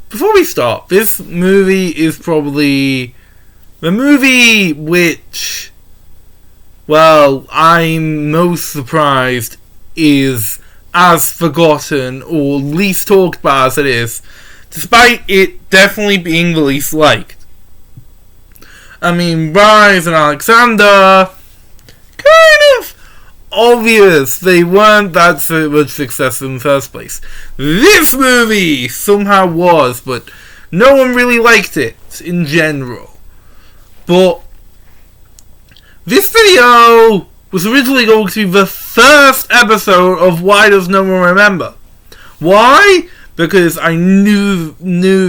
before we start, this movie is probably the movie which, well, I'm most surprised is as forgotten or least talked about as it is, despite it definitely being the least liked. I mean, Rise and Alexander, kind of obvious they weren't that much success in the first place. This movie somehow was, but no one really liked it in general. But this video was originally going to be the first episode of Why Does No One Remember? Why? Because I knew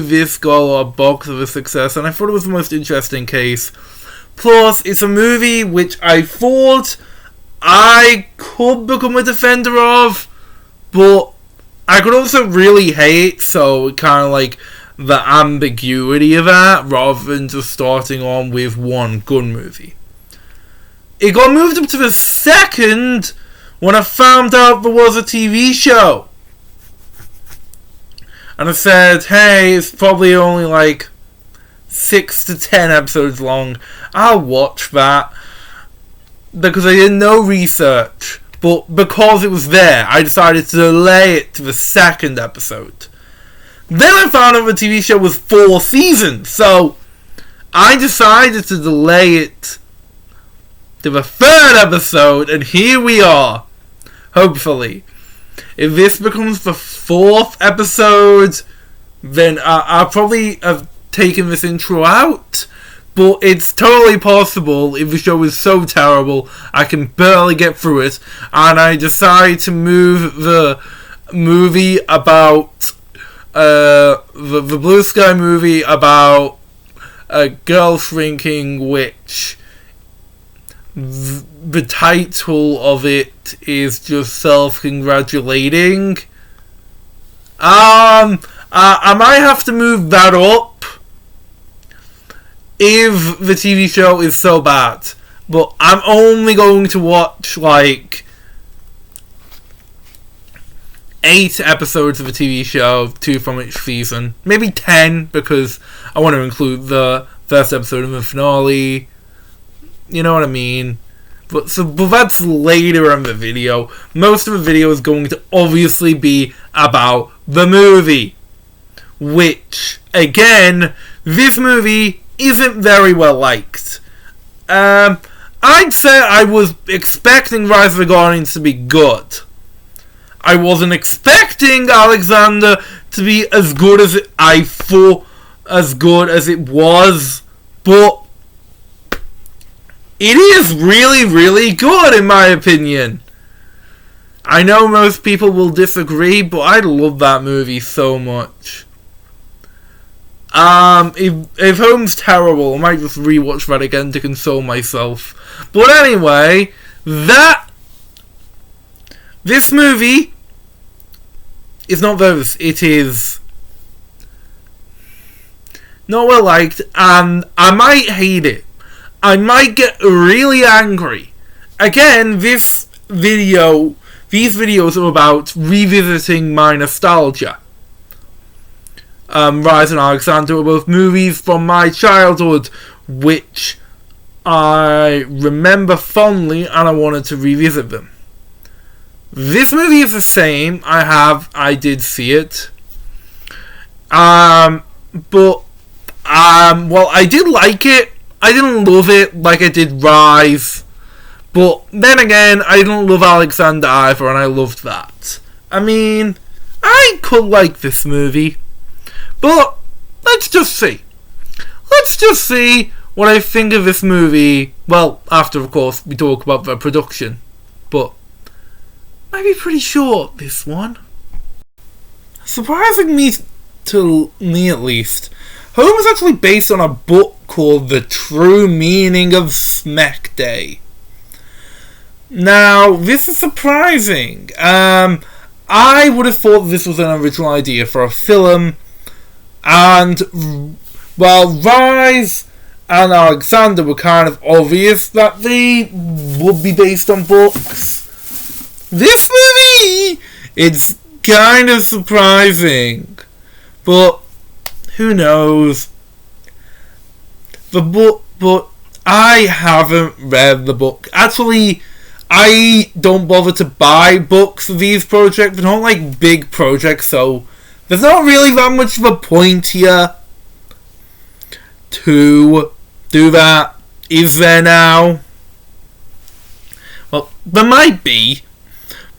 this got a lot of box office success, and I thought it was the most interesting case. Plus, it's a movie which I thought I could become a defender of, but I could also really hate, so kind of like the ambiguity of that, rather than just starting on with one good movie. It got moved up to the second when I found out there was a TV show. And I said, hey, it's probably only like 6 to 10 episodes long. I'll watch that. Because I did no research. But because it was there, I decided to delay it to the second episode. Then I found out the TV show was 4 seasons. So I decided to delay it to the third episode. And here we are. Hopefully. If this becomes the 4th episode, then I'll probably have taken this intro out. But it's totally possible if the show is so terrible I can barely get through it, and I decide to move the movie about the Blue Sky movie about a girl shrinking, which the title of it is just self-congratulating. I might have to move that up if the TV show is so bad. But I'm only going to watch like 8 episodes of the TV show, 2 from each season. Maybe 10, because I want to include the first episode of the finale. You know what I mean? But that's later in the video. Most of the video is going to obviously be about the movie. Which, again, this movie isn't very well liked. I'd say I was expecting Rise of the Guardians to be good. I wasn't expecting Alexander to be as good as I thought, as good as it was, but it is really, really good in my opinion. I know most people will disagree, but I love that movie so much. If Home's terrible, I might just rewatch that again to console myself. But anyway, this movie is not those. It is not well liked, and I might hate it. I might get really angry. Again, these videos are about revisiting my nostalgia. Rise and Alexander are both movies from my childhood, which I remember fondly, and I wanted to revisit them. This movie is the same. I did see it. Well, I did like it. I didn't love it like I did Rise. But then again, I didn't love Alexander either, and I loved that. I mean, I could like this movie. But let's just see. Let's just see what I think of this movie. Well, after, of course, we talk about the production. But I'd be pretty short, this one. Surprising to me at least, Home is actually based on a book called The True Meaning of Smack Day. Now, this is surprising. I would have thought this was an original idea for a film. And, well, Rise and Alexander were kind of obvious that they would be based on books. This movie, it's kind of surprising. But who knows? The book, but I haven't read the book. Actually, I don't bother to buy books for these projects. I don't like big projects, so there's not really that much of a point here to do that. Is there now? Well, there might be,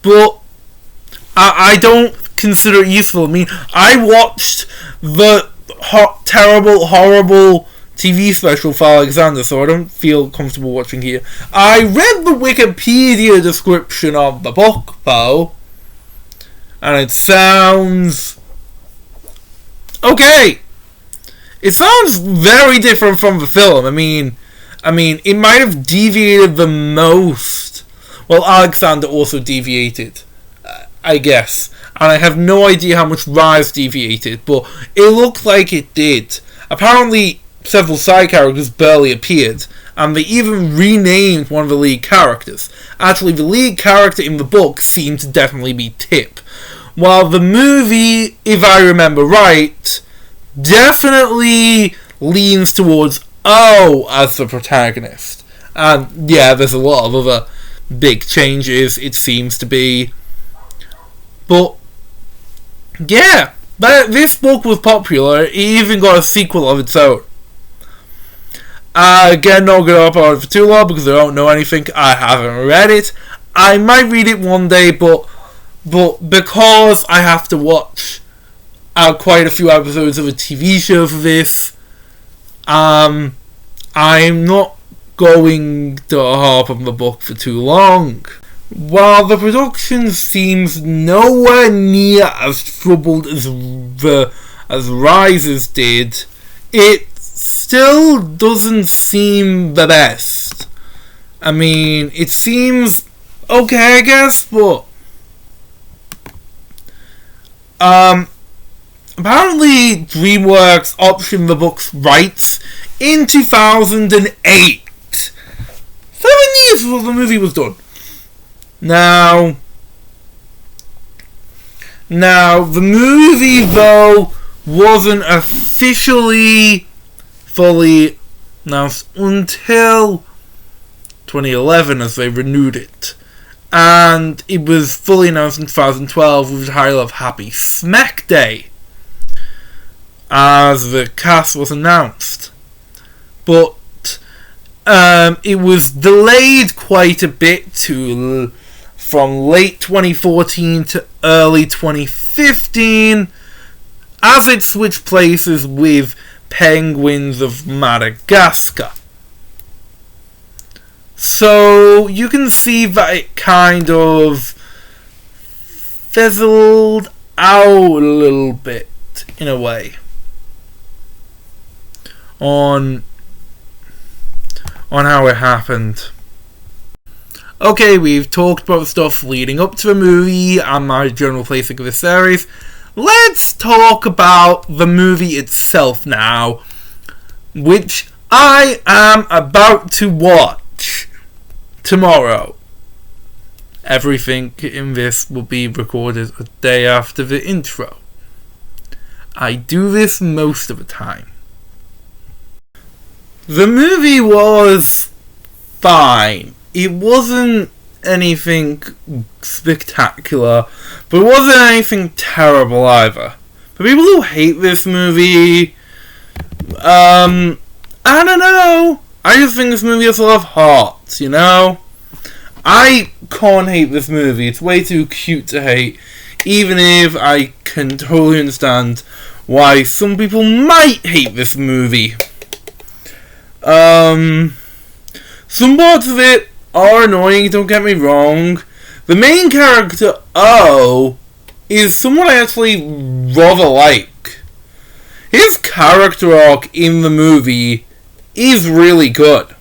but I don't consider it useful. I mean, I watched the terrible, horrible TV special for Alexander, so I don't feel comfortable watching here. I read the Wikipedia description of the book, though, and it sounds okay. It sounds very different from the film. I mean, it might have deviated the most. Well, Alexander also deviated, I guess. And I have no idea how much Rise deviated, but it looked like it did. Apparently, several side characters barely appeared, and they even renamed one of the lead characters. Actually, the lead character in the book seemed to definitely be Tip, while the movie, if I remember right, definitely leans towards O as the protagonist. And yeah, there's a lot of other big changes, it seems to be. But yeah, this book was popular. It even got a sequel of its own. Again, not going to talk about it for too long because I don't know anything. I haven't read it. I might read it one day, but because I have to watch quite a few episodes of a TV show for this, I'm not going to harp on the book for too long. While the production seems nowhere near as troubled as Rises did, it still doesn't seem the best. I mean, it seems okay, I guess, but apparently Dreamworks optioned the book's rights in 2008. 7 years before the movie was done. Now, the movie, though, wasn't officially fully announced until 2011 as they renewed it. And it was fully announced in 2012 with the title of Happy Smack Day as the cast was announced. But it was delayed quite a bit from late 2014 to early 2015 as it switched places with Penguins of Madagascar. So you can see that it kind of fizzled out a little bit, in a way, on how it happened. Okay, we've talked about stuff leading up to the movie and my general placing of the series. Let's talk about the movie itself now, which I am about to watch tomorrow. Everything in this will be recorded a day after the intro. I do this most of the time. The movie was fine. It wasn't anything spectacular, but it wasn't anything terrible either. For people who hate this movie, I don't know. I just think this movie has a lot of heart, you know? I can't hate this movie. It's way too cute to hate, even if I can totally understand why some people might hate this movie. Some parts of it are annoying, don't get me wrong. The main character, O, is someone I actually rather like. His character arc in the movie is really good.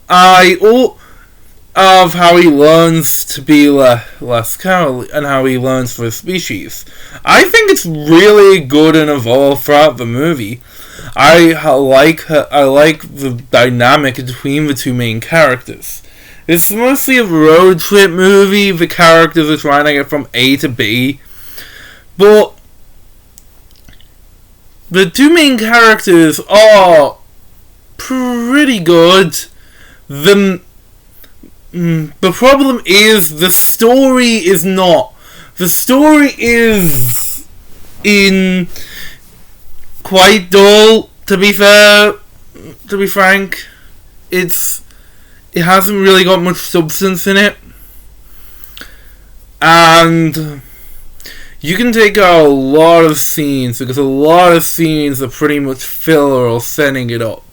Of how he learns to be less cowardly and how he learns for his species. I think it's really good and evolved throughout the movie. I like the dynamic between the two main characters. It's mostly a road trip movie. The characters are trying to get from A to B, but the two main characters are pretty good. The problem is the story is not. The story is quite dull, to be fair, to be frank. It hasn't really got much substance in it. And you can take out a lot of scenes, because a lot of scenes are pretty much filler or setting it up.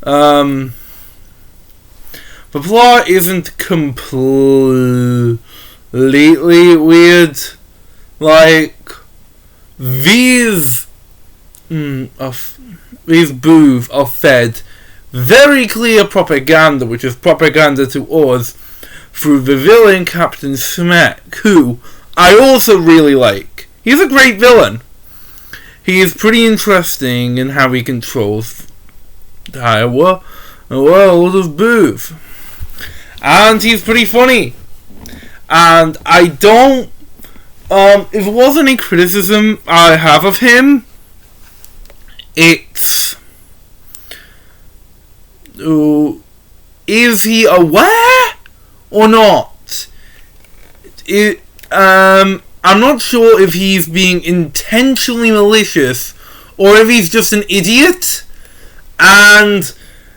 The plot isn't completely weird. Like, these booths are fed very clear propaganda, which is propaganda to us, through the villain Captain Smack, who I also really like. He's a great villain. He is pretty interesting in how he controls the entire world of Booth. And he's pretty funny. And I don't... if it was any criticism I have of him, it's... is he aware or not? I'm not sure if he's being intentionally malicious or if he's just an idiot and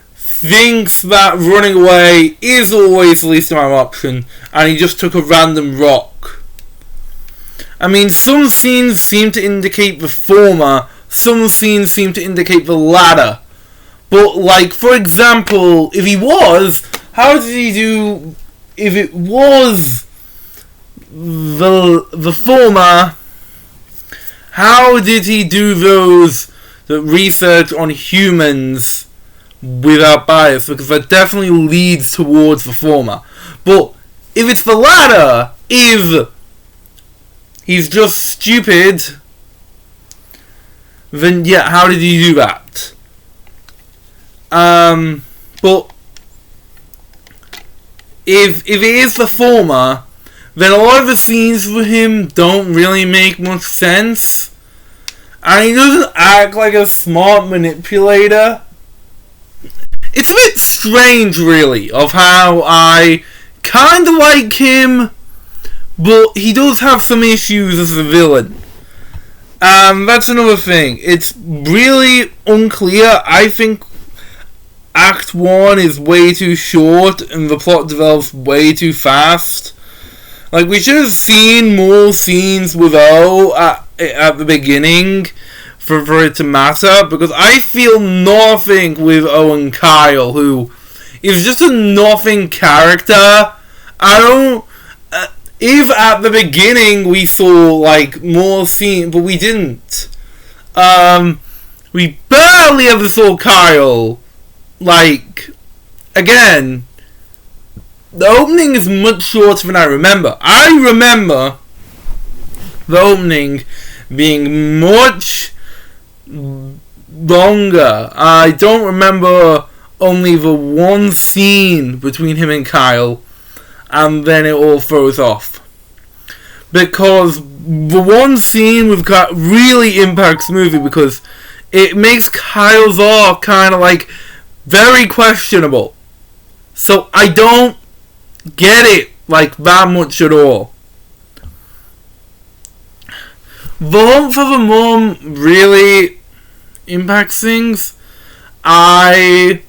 thinks that running away is always the least amount of option, and he just took a random rock. I mean, some scenes seem to indicate the former, some scenes seem to indicate the latter. But, like, for example, if he was, how did he do... If it was the former, how did he do the research on humans without bias? Because that definitely leads towards the former. But if it's the latter, if he's just stupid, then yeah, how did he do that? But if it is the former, then a lot of the scenes for him don't really make much sense. And he doesn't act like a smart manipulator. It's a bit strange, really, of how I kind of like him, but he does have some issues as a villain. That's another thing. It's really unclear. I think Act 1 is way too short and the plot develops way too fast. Like, we should have seen more scenes with O at the beginning for it to matter, because I feel nothing with Owen Kyle, who is just a nothing character. I don't... if at the beginning we saw, like, more scenes, but we didn't. We barely ever saw Kyle. Like, again, the opening is much shorter than I remember. I remember the opening being much longer. I don't remember only the one scene between him and Kyle, and then it all throws off. Because the one scene with Kyle really impacts the movie, because it makes Kyle's arc kind of like very questionable. So I don't get it like that much at all. The Hunt for the Mum really impacts things. I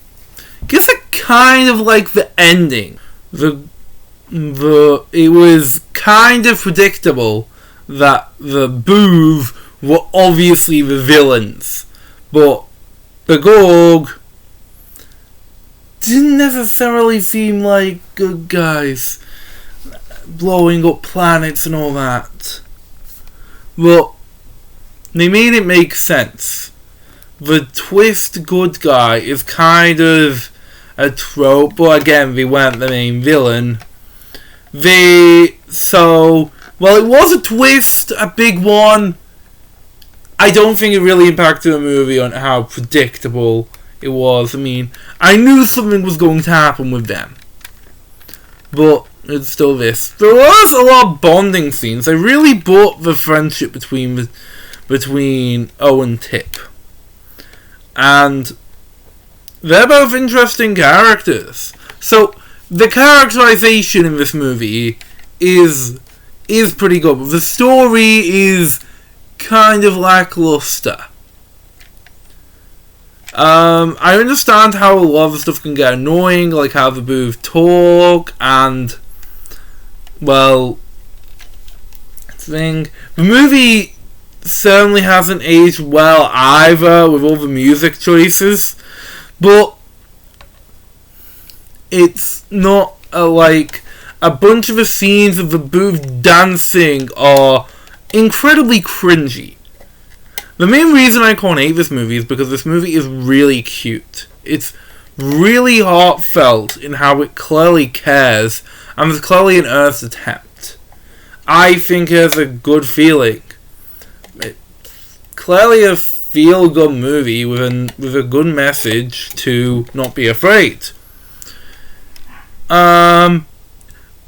guess I kind of like the ending. It was kind of predictable that the Booth were obviously the villains, but the Gorg didn't necessarily seem like good guys, blowing up planets and all that. But they made it make sense. The twist good guy is kind of a trope, but again, they weren't the main villain. Well, it was a twist, a big one. I don't think it really impacted the movie on how predictable it was. I mean, I knew something was going to happen with them, but it's still this. There was a lot of bonding scenes. I really bought the friendship between between O and Tip. And they're both interesting characters. So, the characterization in this movie is pretty good, but the story is kind of lackluster. I understand how a lot of stuff can get annoying, like how the both talk, and, well, the movie certainly hasn't aged well either with all the music choices, but it's not like a bunch of the scenes of the booth dancing are incredibly cringy. The main reason I can't hate this movie is because this movie is really cute. It's really heartfelt in how it clearly cares, and it's clearly an earnest attempt. I think it has a good feeling. It's clearly a feel-good movie with a good message to not be afraid.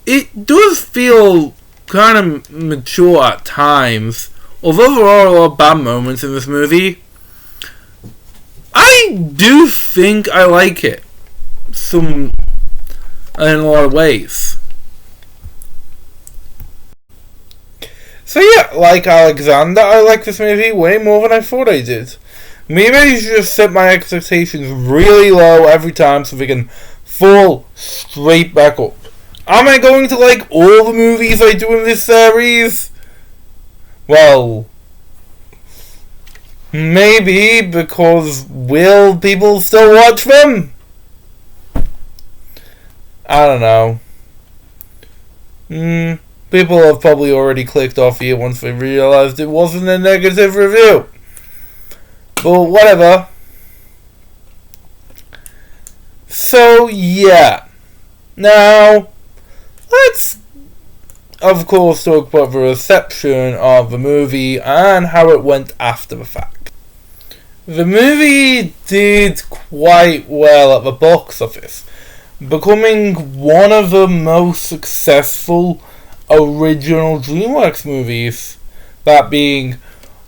It does feel kind of mature at times. Although there are a lot of bad moments in this movie, I do think I like it. In a lot of ways. So yeah, like Alexander, I like this movie way more than I thought I did. Maybe I should just set my expectations really low every time so they can fall straight back up. Am I going to like all the movies I do in this series? Well, maybe, because will people still watch them? I don't know. People have probably already clicked off here once they realised it wasn't a negative review. But whatever. So, yeah. Now, let's, of course, talk about the reception of the movie and how it went after the fact. The movie did quite well at the box office, becoming one of the most successful original Dreamworks movies, that being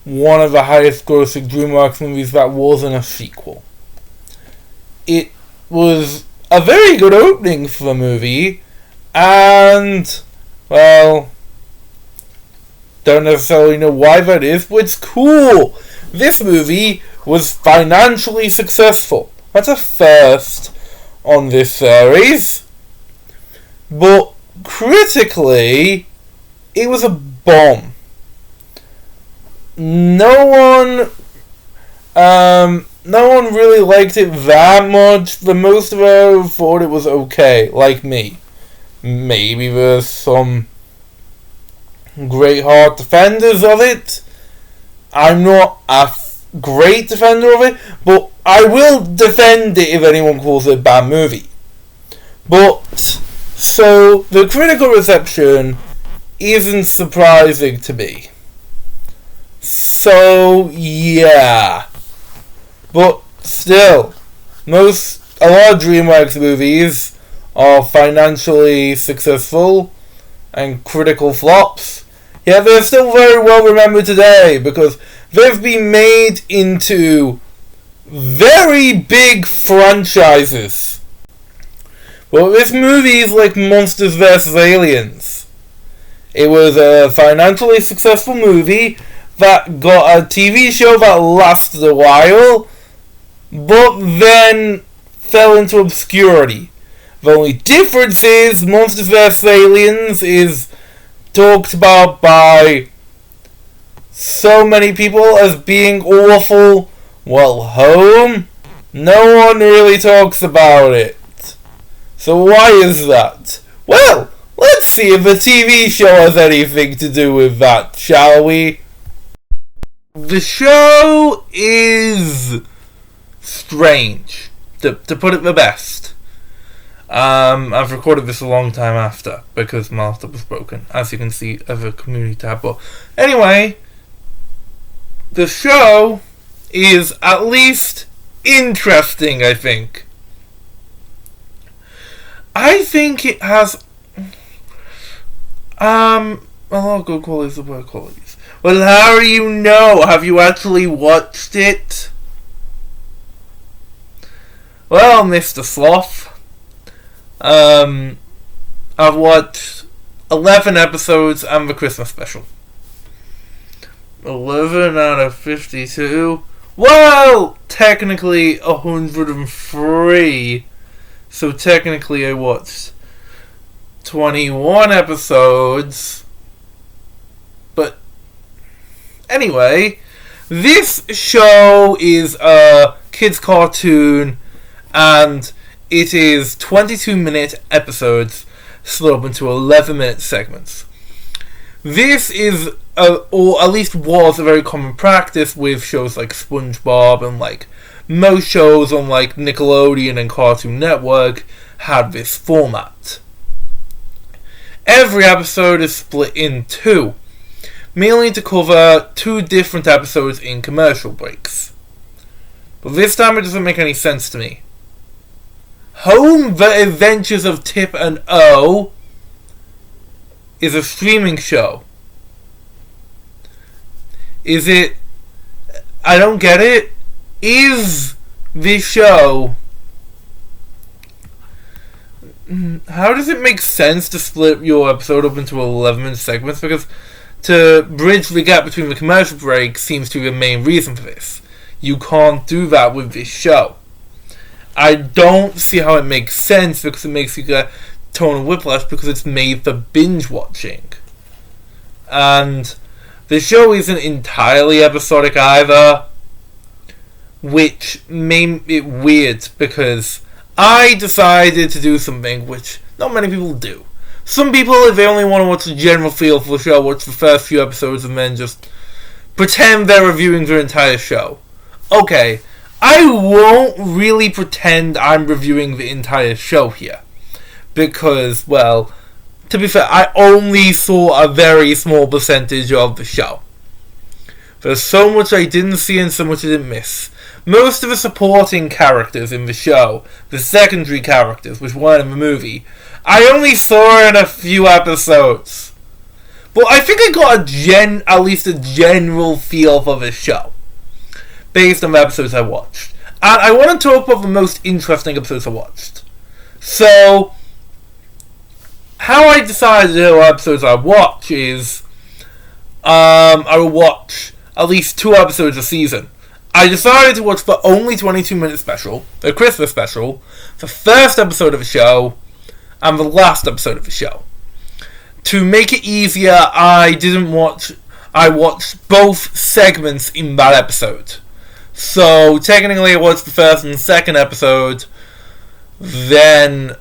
one of the highest grossing Dreamworks movies that wasn't a sequel. It was a very good opening for the movie, and, well, don't necessarily know why that is, but it's cool. This movie was financially successful. That's a first on this series. But critically, it was a bomb. No one really liked it that much. The most of them thought it was okay, like me. Maybe there's some great heart defenders of it. I'm not a great defender of it, but I will defend it if anyone calls it a bad movie. But, so, the critical reception isn't surprising to me. So, yeah. But, still, a lot of DreamWorks movies are financially successful and critical flops. Yet they're still very well remembered today because they've been made into very big franchises. Well, this movie is like Monsters vs. Aliens. It was a financially successful movie that got a TV show that lasted a while, but then fell into obscurity. The only difference is Monsters vs. Aliens is talked about by so many people as being awful, while Home, no one really talks about it. So why is that? Well, let's see if the TV show has anything to do with that, shall we? The show is strange, to put it the best. I've recorded this a long time after, because my laptop was broken, as you can see as a community tab. But anyway, the show is at least interesting, I think. I think it has a lot of good qualities and bad qualities. Well, how do you know? Have you actually watched it? Well, Mr. Sloth, I've watched 11 episodes and the Christmas special. 11 out of 52. Well, technically 103. So technically I watched 21 episodes. But anyway, this show is a kids' cartoon, and it is 22-minute episodes split up into 11-minute segments. This is, or at least was, a very common practice with shows like SpongeBob, and like most shows on like Nickelodeon and Cartoon Network had this format. Every episode is split in two, mainly to cover two different episodes in commercial breaks. But this time it doesn't make any sense to me. Home The Adventures of Tip and O is a streaming show. Is it... I don't get it. Is this show... How does it make sense to split your episode up into 11 segments? Because to bridge the gap between the commercial break seems to be the main reason for this. You can't do that with this show. I don't see how it makes sense, because it makes you get tonal whiplash, because it's made for binge watching. And the show isn't entirely episodic either, which made it weird, because I decided to do something which not many people do. Some people, if they only want to watch the general feel for the show, watch the first few episodes and then just pretend they're reviewing the entire show. Okay, I won't really pretend I'm reviewing the entire show here, because, well, to be fair, I only saw a very small percentage of the show. There's so much I didn't see and so much I didn't miss. Most of the supporting characters in the show, the secondary characters, which weren't in the movie, I only saw in a few episodes. But I think I got at least a general feel for this show, based on the episodes I watched. And I want to talk about the most interesting episodes I watched. So, how I decided what episodes I watch is, I will watch at least 2 episodes a season. I decided to watch the only 22-minute special, the Christmas special, the first episode of the show, and the last episode of the show. To make it easier, I watched both segments in that episode. So, technically I watched the first and second episode, then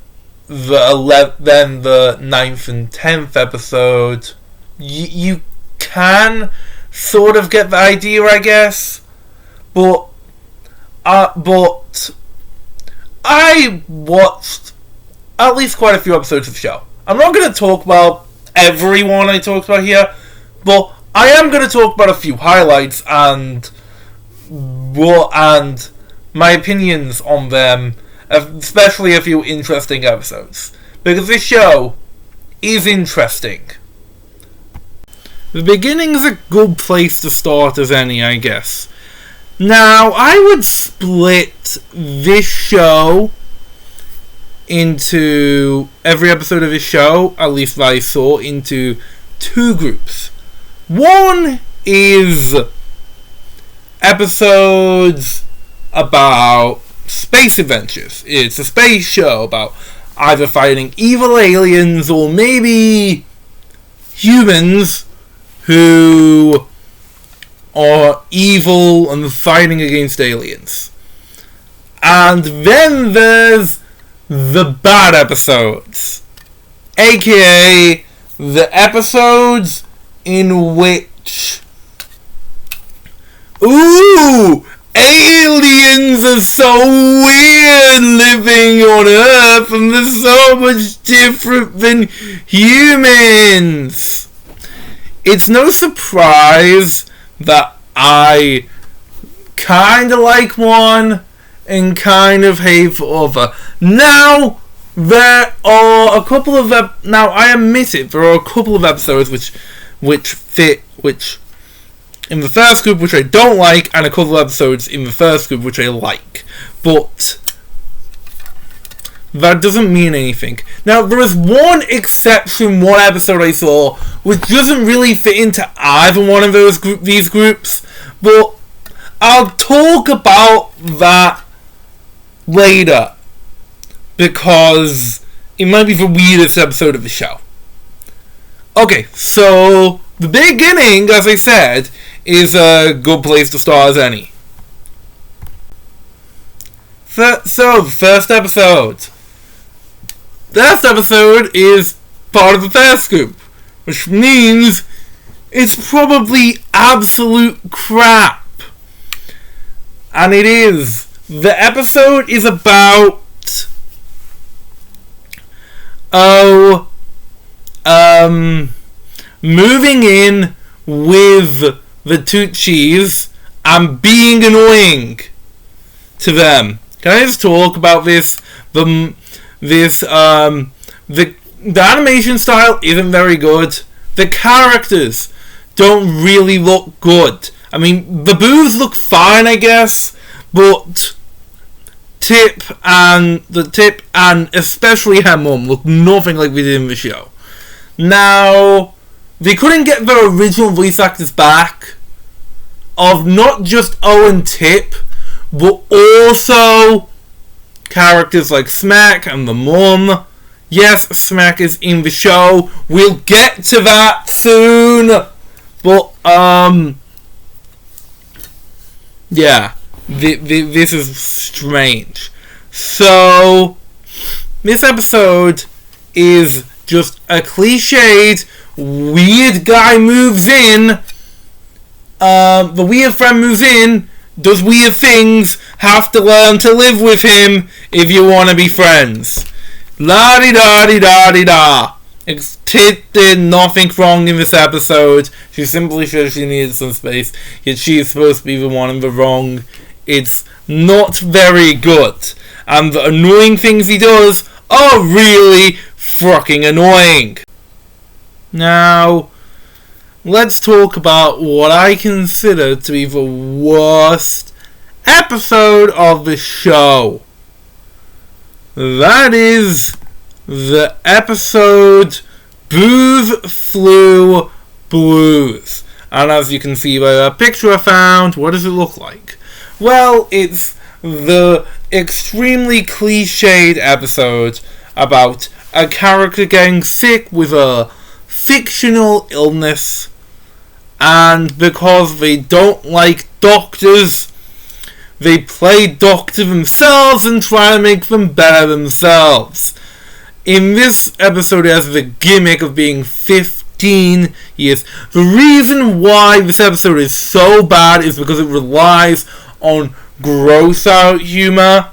the 9th and 10th episode. You can sort of get the idea, I guess. But I watched at least quite a few episodes of the show. I'm not going to talk about everyone I talked about here, but I am going to talk about a few highlights and my opinions on them, especially a few interesting episodes, because this show is interesting. The beginning is a good place to start as any, I guess. Now, I would split this show into every episode of this show, at least that I saw, into 2 groups. One is episodes about space adventures. It's a space show about either fighting evil aliens or maybe humans who are evil and fighting against aliens. And then there's the bad episodes, aka the episodes in which, ooh, aliens are so weird living on Earth and they're so much different than humans. It's no surprise that I kind of like one and kind of hate the other. Now, there are a couple of now I admit it, there are a couple of episodes which in the first group which I don't like, and a couple of episodes in the first group which I like. But that doesn't mean anything. Now, there is one exception, one episode I saw, which doesn't really fit into either one of these groups, but I'll talk about that later, because it might be the weirdest episode of the show. Okay, so the beginning, as I said, is a good place to start as any. So, the first episode. This episode is part of the first group, which means it's probably absolute crap. And it is. The episode is about moving in with the Tucci's and being annoying to them. Can I just talk about this? The animation style isn't very good. The characters don't really look good. I mean, the boos look fine, I guess, but Tip and especially her mum look nothing like we did in the show. Now, they couldn't get the original voice actors back of not just Owen Tip, but also characters like Smack and the mum. Yes, Smack is in the show. We'll get to that soon. But, yeah. This is strange. So, this episode is just a cliched weird guy moves in. The weird friend moves in, does weird things, have to learn to live with him if you want to be friends. La-di-da-di-da-di-da. Tit did nothing wrong in this episode. She simply said she needed some space, yet she's supposed to be the one in the wrong. It's not very good. And the annoying things he does are really fucking annoying. Now, let's talk about what I consider to be the worst episode of the show. That is the episode Booze Flew Blues. And as you can see by the picture I found, what does it look like? Well, it's the extremely cliched episode about a character getting sick with a fictional illness, and because they don't like doctors, they play doctor themselves and try to make them better themselves. In this episode, it has the gimmick of being 15 years. The reason why this episode is so bad is because it relies on gross out humor,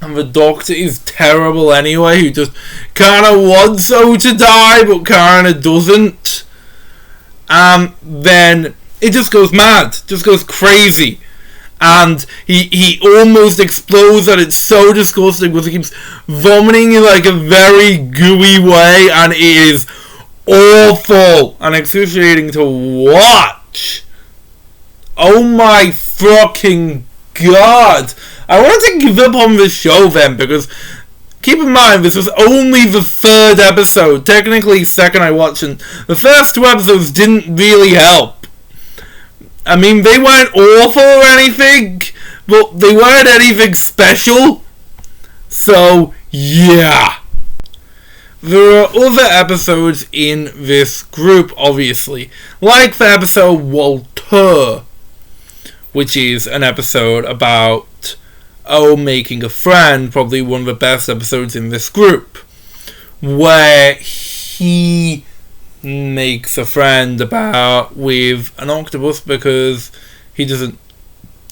and the doctor is terrible anyway, who just kinda wants so to die but kinda doesn't. Then it just goes mad, just goes crazy, and he almost explodes, and it's so disgusting because he keeps vomiting in like a very gooey way, and it is awful and excruciating to watch. Oh my fucking god. I wanted to give up on this show then, because keep in mind this was only the third episode, technically second I watched, and the first two episodes didn't really help. I mean, they weren't awful or anything, but they weren't anything special. So, yeah. There are other episodes in this group, obviously, like the episode Walter, which is an episode about making a friend, probably one of the best episodes in this group, where he makes a friend with an octopus because he doesn't,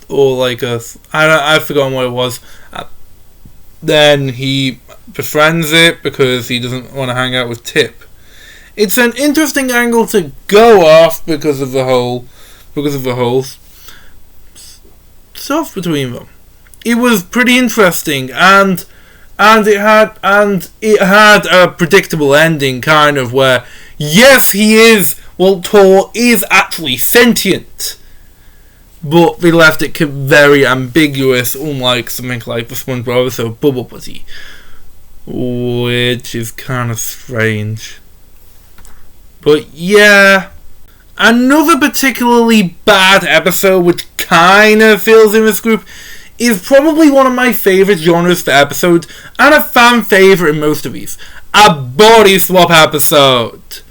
or like I've forgotten what it was. Then he befriends it because he doesn't want to hang out with Tip. It's an interesting angle to go off because of the whole stuff between them. It was pretty interesting, and And it had a predictable ending, kind of, where, yes, Thor is actually sentient, but they left it very ambiguous, unlike something like the SpongeBob episode Bubble Buddy, which is kind of strange. But yeah, another particularly bad episode, which kind of fills in this group, is probably one of my favourite genres for episodes, and a fan favourite in most of these. A body swap episode.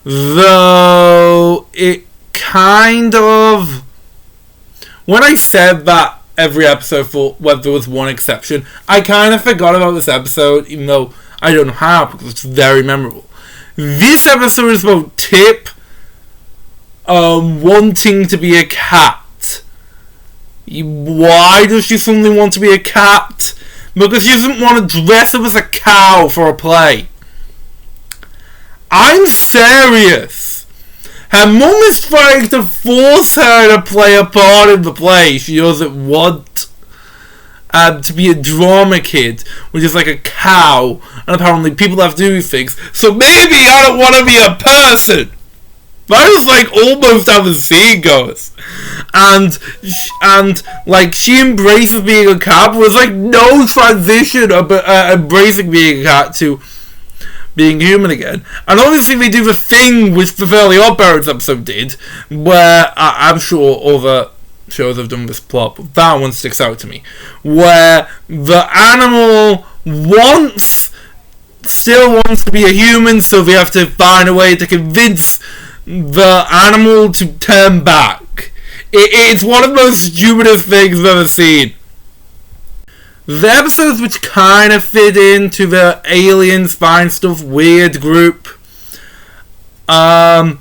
Though, it kind of... When I said that every episode, for whether there was one exception, I kind of forgot about this episode, even though I don't know how, because it's very memorable. This episode is about Tip wanting to be a cat. Why does she suddenly want to be a cat? Because she doesn't want to dress up as a cow for a play. I'm serious. Her mum is trying to force her to play a part in the play. She doesn't want to be a drama kid, which is like a cow, and apparently people have to do these things. So maybe I don't want to be a person. That was like almost how the scene goes. And like she embraces being a cat, but there's like no transition of embracing being a cat to being human again. And obviously they do the thing which the Fairly Odd Parents episode did, where I'm sure other shows have done this plot, but that one sticks out to me, where the animal still wants to be a human, so they have to find a way to convince the animal to turn back. It's one of the most stupidest things I've ever seen. The episodes which kind of fit into the aliens find stuff weird group are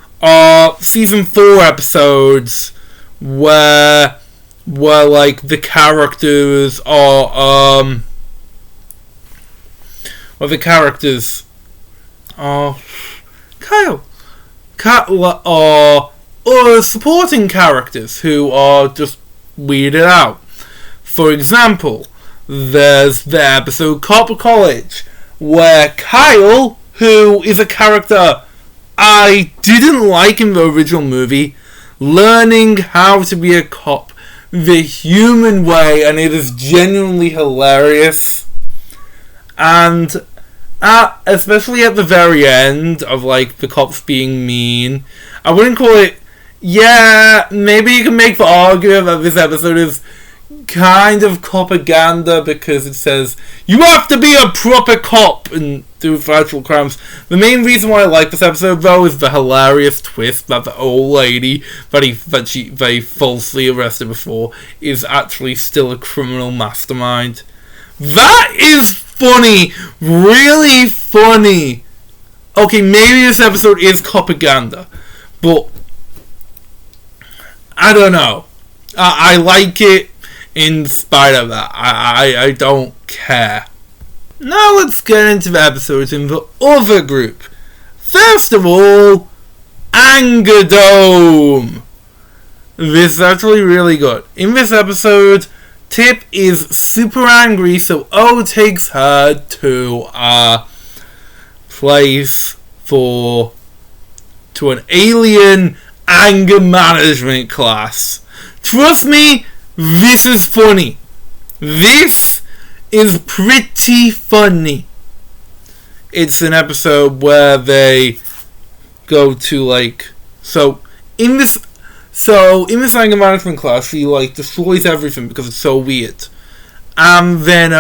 season 4 episodes where like the characters are or supporting characters who are just weirded out. For example, there's the episode Cop College, where Kyle, who is a character I didn't like in the original movie, learning how to be a cop the human way, and it is genuinely hilarious. And especially at the very end of like the cops being mean, I wouldn't call it. Yeah, maybe you can make the argument that this episode is kind of propaganda because it says you have to be a proper cop and do actual crimes. The main reason why I like this episode though is the hilarious twist that the old lady that they falsely arrested before is actually still a criminal mastermind. That is funny, really funny. Okay, maybe this episode is propaganda, but I don't know. I like it in spite of that. I don't care. Now let's get into the episodes in the other group. First of all, Anger Dome. This is actually really good. In this episode, Tip is super angry, so O takes her to a place to an alien anger management class. Trust me, this is funny. This is pretty funny. It's an episode where they go to in this anger management class, she destroys everything because it's so weird. And then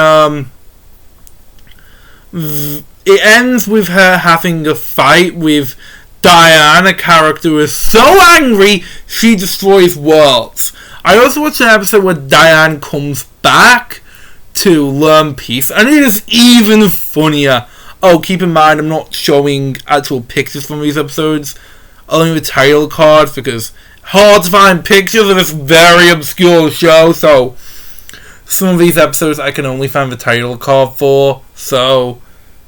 it ends with her having a fight with Diane, a character who is so angry she destroys worlds. I also watched an episode where Diane comes back to learn peace, and it is even funnier. Oh, keep in mind I'm not showing actual pictures from these episodes, only the title card, because hard to find pictures of this very obscure show, so some of these episodes I can only find the title card for, so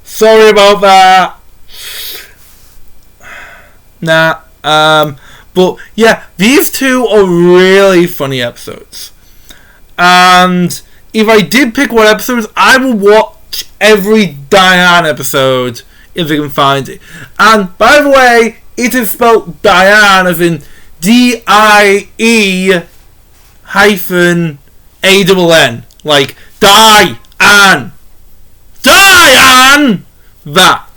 sorry about that. But yeah, these two are really funny episodes. And if I did pick what episodes, I would watch every Diane episode if I can find it. And by the way, it is spelled Diane as in DIE hyphen ANN, like Diane. That.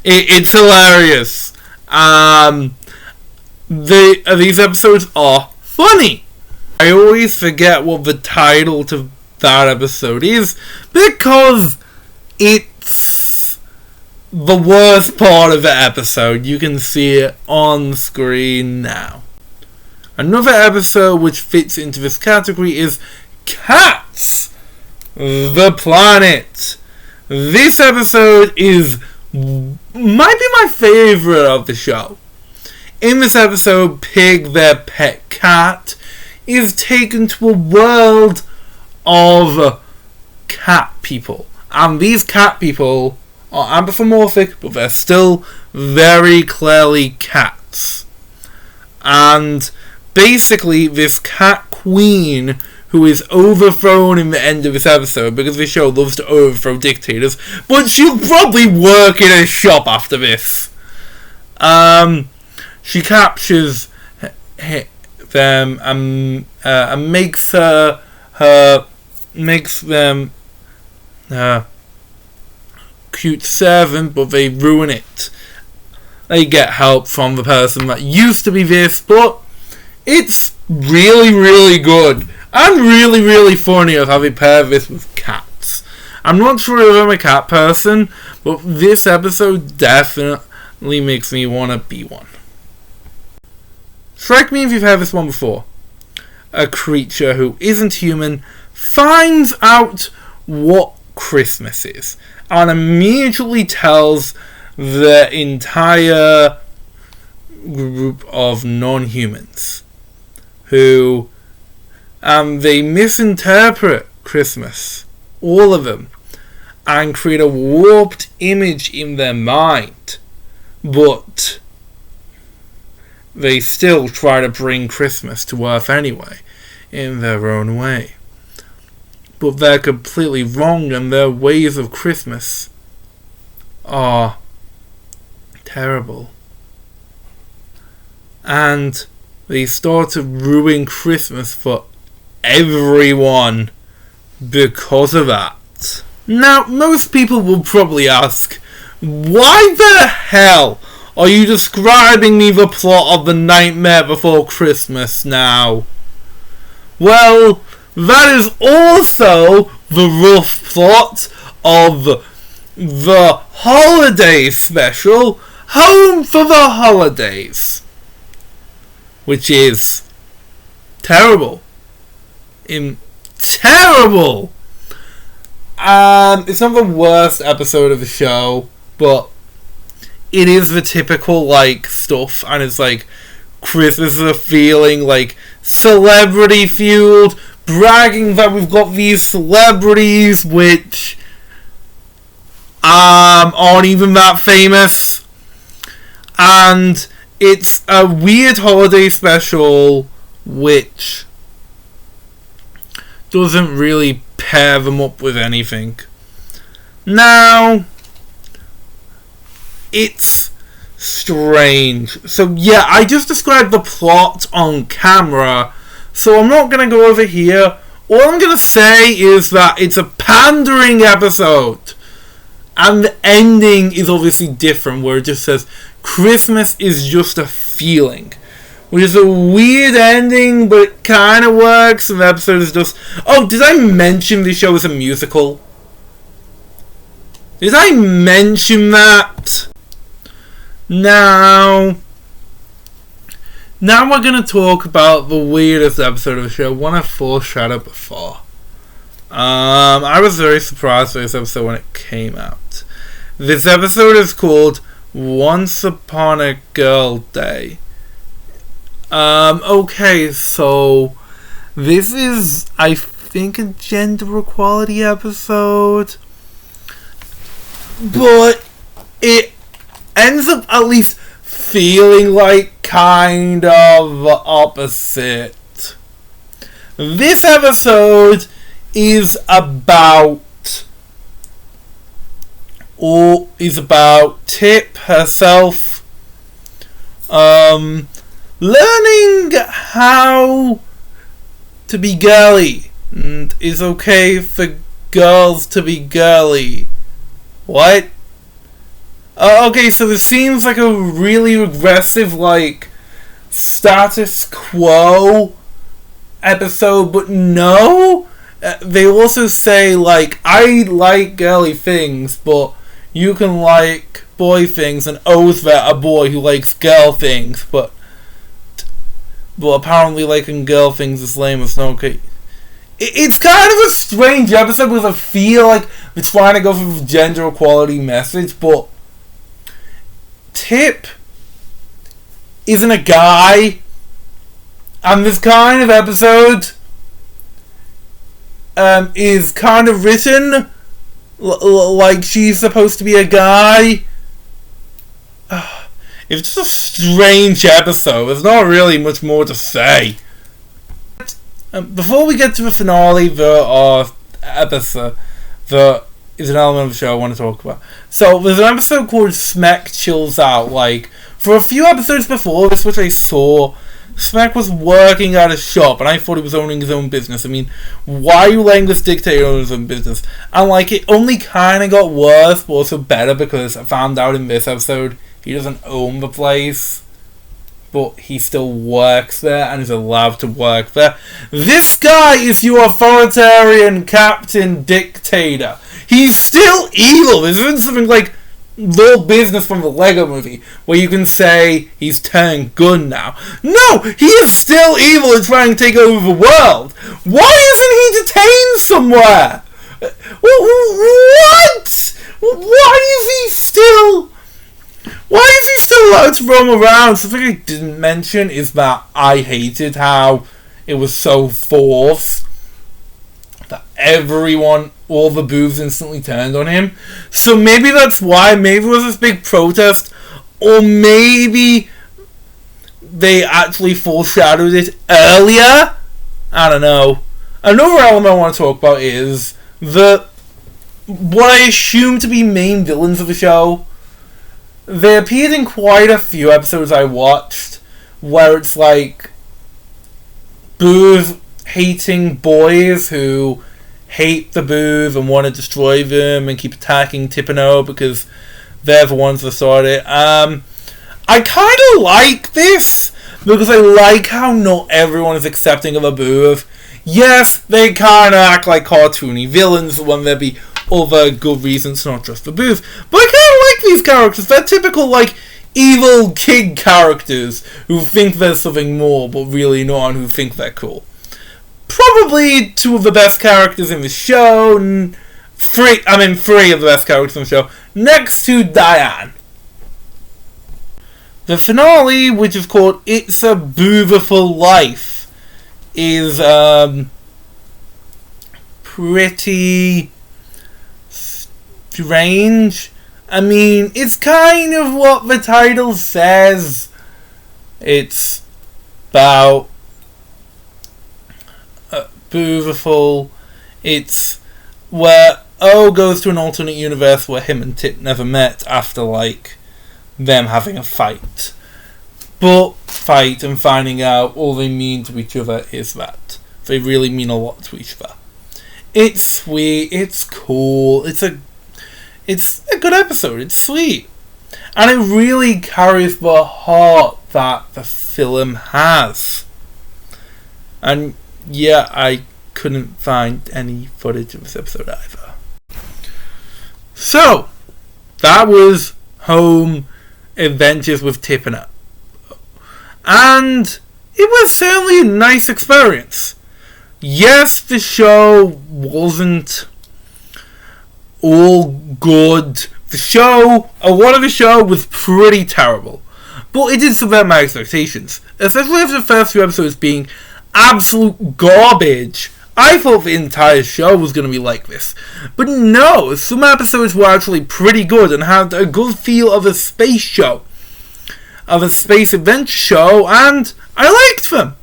It's hilarious. These episodes are funny. I always forget what the title to that episode is because it's the worst part of the episode. You can see it on screen now. Another episode which fits into this category is Cats, the Planet. This episode might be my favourite of the show. In this episode, Pig, their pet cat, is taken to a world of cat people. And these cat people are anthropomorphic, but they're still very clearly cats. And basically, this cat queen, who is overthrown in the end of this episode, because this show loves to overthrow dictators, but she'll probably work in a shop after this. She captures them and makes them cute servant, but they ruin it. They get help from the person that used to be this, but it's really, really good and really, really funny of how they pair this with cats. I'm not sure if I'm a cat person, but this episode definitely makes me want to be one. Strike me if you've heard this one before. A creature who isn't human finds out what Christmas is and immediately tells the entire group of non-humans who they misinterpret Christmas, all of them, and create a warped image in their mind, but they still try to bring Christmas to Earth anyway, in their own way. But they're completely wrong, and their ways of Christmas are terrible. And they start to ruin Christmas for everyone because of that. Now, most people will probably ask, why the hell are you describing me the plot of The Nightmare Before Christmas now? Well, that is also the rough plot of the holiday special, Home for the Holidays, which is terrible. Terrible! It's not the worst episode of the show, but it is the typical, stuff, and it's Christmas is a feeling, celebrity fueled, bragging that we've got these celebrities which aren't even that famous, and it's a weird holiday special which doesn't really pair them up with anything. Now, it's strange. So yeah, I just described the plot on camera, so I'm not going to go over here. All I'm going to say is that it's a pandering episode, and the ending is obviously different, where it just says Christmas is just a feeling, which is a weird ending, but it kind of works. And the episode is just... Oh, did I mention this show is a musical? Did I mention that? Now we're going to talk about the weirdest episode of the show, one I foreshadowed before. I was very surprised by this episode when it came out. This episode is called Once Upon a Girl Day. Okay, so this is, I think, a gender equality episode, but it ends up at least feeling like kind of the opposite. This episode is about or is about Tip herself learning how to be girly, and it's okay for girls to be girly. What? Okay, so this seems like a really regressive, like, status quo episode, but no. They also say, like, I like girly things, but you can like boy things, and O's that a boy who likes girl things, but apparently liking girl things is lame. It's not okay. It's kind of a strange episode because I feel like we're trying to go for a gender equality message, but Tip isn't a guy, and this kind of episode is kind of written like she's supposed to be a guy. It's just a strange episode. There's not really much more to say. Before we get to the finale, there is an element of the show I want to talk about. So, there's an episode called Smek Chills Out. Like, for a few episodes before this, which I saw, Smek was working at a shop, and I thought he was owning his own business. I mean, why are you letting this dictator own his own business? And, like, it only kind of got worse, but also better, because I found out in this episode he doesn't own the place, but he still works there and is allowed to work there. This guy is your authoritarian captain dictator. He's still evil. This isn't something like Little Business from the Lego Movie, where you can say he's turned good now. No, he is still evil and trying to take over the world. Why isn't he detained somewhere? What? Why is he still allowed to roam around? Something I didn't mention is that I hated how it was so forced that all the boobs instantly turned on him. So maybe that's why. Maybe it was this big protest, or maybe they actually foreshadowed it earlier. I don't know. Another element I want to talk about is what I assume to be main villains of the show. They appeared in quite a few episodes I watched, where it's like booth hating boys who hate the booth and want to destroy them and keep attacking Tippino because they're the ones that started it. I kind of like this because I like how not everyone is accepting of a booth. Yes, they kind of act like cartoony villains when there be other good reasons, not just the booth. But I kind of like these characters. They're typical, like, evil kid characters who think there's something more, but really not, and who think they're cool. Probably two of the best characters in the show. Three of the best characters in the show, next to Diane. The finale, which is called It's a Beautiful Life, is pretty strange. I mean, it's kind of what the title says. It's about beautiful. It's where O goes to an alternate universe where him and Tip never met after, like, them having a fight. But fight and finding out all they mean to each other is that they really mean a lot to each other. It's sweet, it's cool, it's a good episode, it's sweet. And it really carries the heart that the film has. And yeah, I couldn't find any footage of this episode either. So, that was Home Adventures with Tippino. And it was certainly a nice experience. Yes, the show wasn't all good. A lot of the show was pretty terrible. But it did subvert my expectations. Especially after the first few episodes being absolute garbage. I thought the entire show was going to be like this. But no, some episodes were actually pretty good and had a good feel of a space show. Of a space adventure show, and I liked them.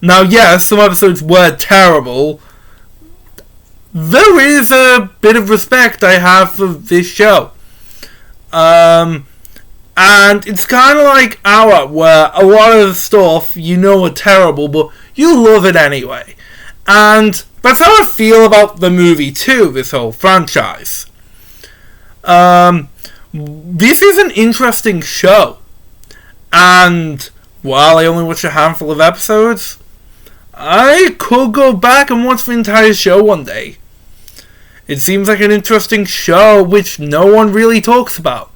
Now, yes, some episodes were terrible. there is a bit of respect I have for this show. And it's kind of like Our, where a lot of the stuff you know are terrible, but you love it anyway. And that's how I feel about the movie too, this whole franchise. This is an interesting show. And while I only watched a handful of episodes, I could go back and watch the entire show one day. It seems like an interesting show which no one really talks about.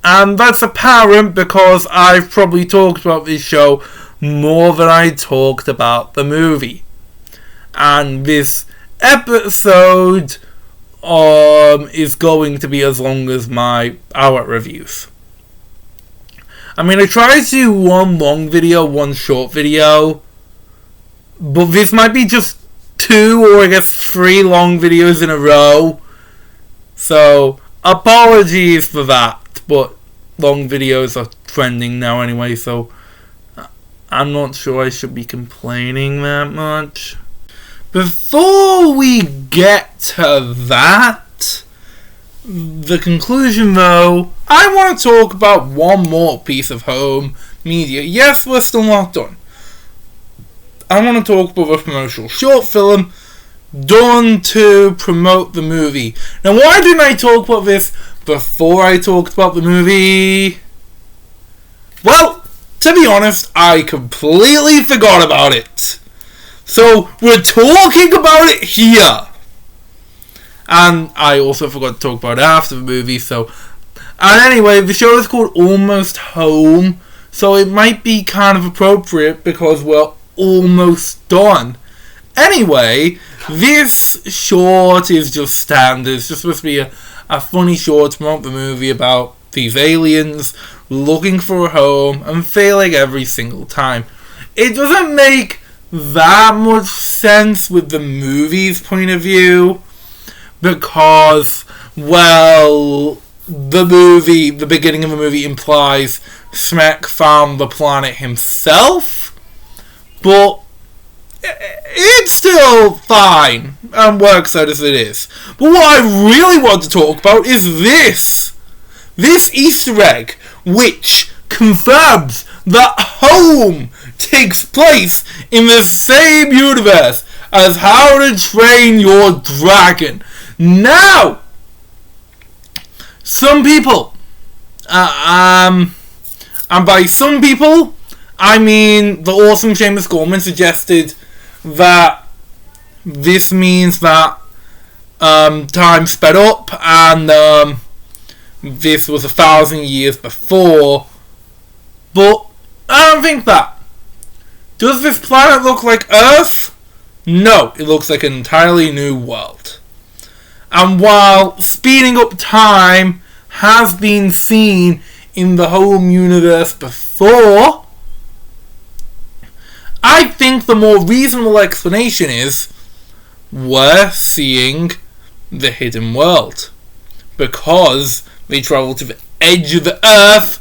And that's apparent because I've probably talked about this show more than I talked about the movie. And this episode is going to be as long as my hour reviews. I mean, I tried to do one long video, one short video, but this might be just 2 or I guess 3 long videos in a row. So, apologies for that, but long videos are trending now anyway, so I'm not sure I should be complaining that much. Before we get to that, the conclusion though, I want to talk about one more piece of home media. Yes, we're still not done. I want to talk about a promotional short film done to promote the movie. Now, why didn't I talk about this before I talked about the movie? Well, to be honest, I completely forgot about it. So, we're talking about it here. And I also forgot to talk about it after the movie, so... And anyway, the show is called Almost Home, so it might be kind of appropriate because we're almost done. Anyway, this short is just standard. It's just supposed to be a funny short to promote the movie about these aliens looking for a home and failing every single time. It doesn't make that much sense with the movie's point of view because, well, the beginning of the movie implies Smek found the planet himself, but it's still fine and works out as it is. But what I really want to talk about is this Easter egg, which confirms that home takes place in the same universe as How to Train Your Dragon. Now, some people, and by some people, I mean the awesome Seamus Gorman suggested that this means that time sped up and this was 1,000 years before, but I don't think that. Does this planet look like Earth? No, it looks like an entirely new world. And while speeding up time has been seen in the home universe before, I think the more reasonable explanation is we're seeing the hidden world because they travel to the edge of the Earth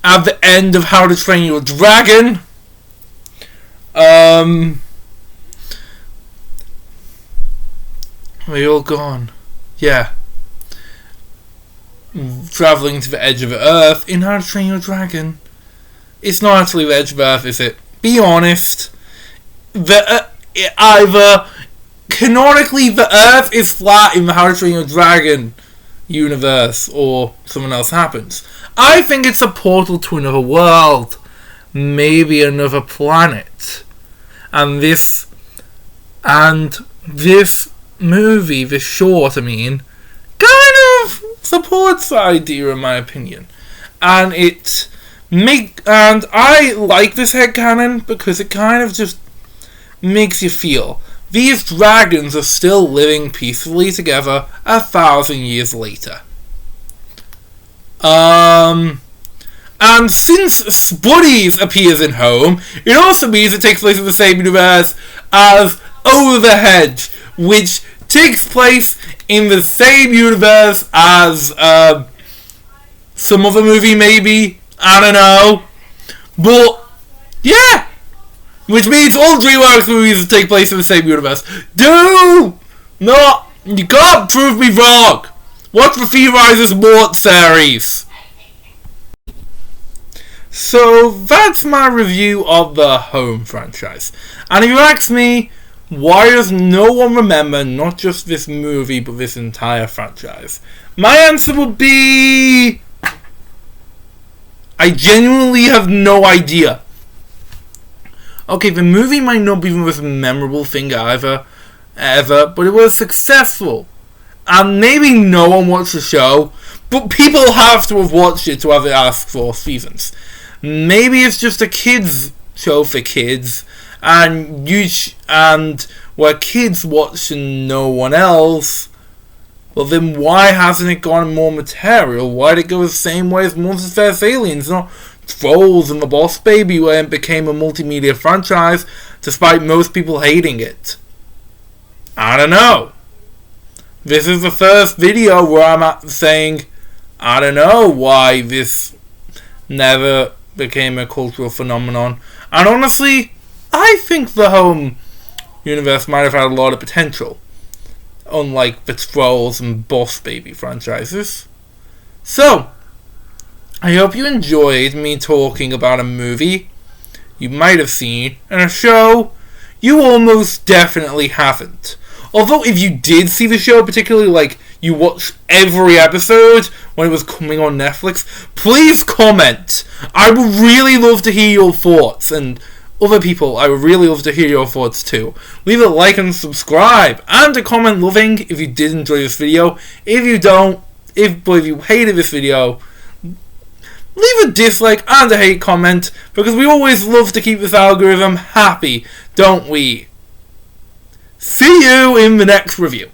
at the end of How to Train Your Dragon. They all gone. Yeah. Travelling to the edge of the Earth in How to Train Your Dragon. It's not actually the edge of the Earth, is it? Be honest. Either canonically the Earth is flat in the How to Train Your Dragon universe, or something else happens. I think it's a portal to another world, maybe another planet, and this movie, this short, kind of supports the idea in my opinion, and I like this headcanon because it kind of just makes you feel these dragons are still living peacefully together 1,000 years later. And since Spuddies appears in Home, it also means it takes place in the same universe as Over the Hedge, which takes place in the same universe as some other movie maybe, I don't know. But, yeah! Which means all Dreamworks movies take place in the same universe. Do No, you can't prove me wrong. Watch the Theorizers Mort series. So that's my review of the Home franchise. And if you ask me, why does no one remember not just this movie but this entire franchise? My answer would be, I genuinely have no idea. Okay, the movie might not be the most memorable thing ever, but it was successful. And maybe no one watched the show, but people have to have watched it to have it last 4 seasons. Maybe it's just a kids show for kids, and where kids watch and no one else. Well, then why hasn't it gotten more material? Why did it go the same way as Monsters vs. Aliens, not Trolls and The Boss Baby, where it became a multimedia franchise, despite most people hating it? I don't know. This is the first video where I'm saying, I don't know why this never became a cultural phenomenon. And honestly, I think the Home universe might have had a lot of potential, unlike the Trolls and Boss Baby franchises. So, I hope you enjoyed me talking about a movie you might have seen and a show you almost definitely haven't. Although if you did see the show, particularly like you watched every episode when it was coming on Netflix, please comment. I would really love to hear your thoughts, and other people, I would really love to hear your thoughts too. Leave a like and subscribe, and a comment loving if you did enjoy this video. If you don't, if you hated this video, leave a dislike and a hate comment, because we always love to keep this algorithm happy, don't we? See you in the next review.